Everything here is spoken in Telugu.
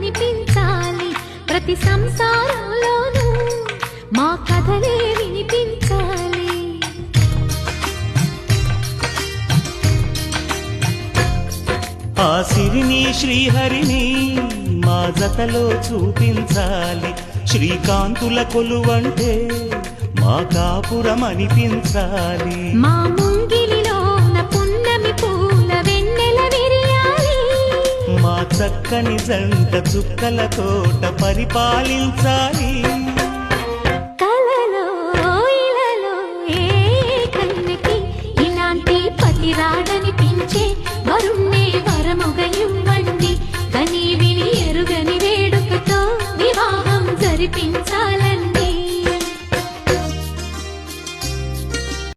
కనిపించాలి ప్రతి సంసారంలోనూ మా కథలే వినిపించాలి. ఆ సిరిని శ్రీహరిని మా జతలో చూపించాలి. శ్రీకాంతుల కొలువంటే మా కాపురం అనిపించాలి. మా ముంగిలిలోన పున్నమి పూల వెన్నెల విరియాలి. మా చక్కని జంట చుక్కల తోట పరిపాలించాలి. కలలో ఇలలో ఏ కన్నకి ఇలాంటి పతి రాడనిపించే వరుణ్ణే వరముగ ఇవ్వండి. కని విని ఎరుగని వేడుకతో వివాహం జరిపించండి.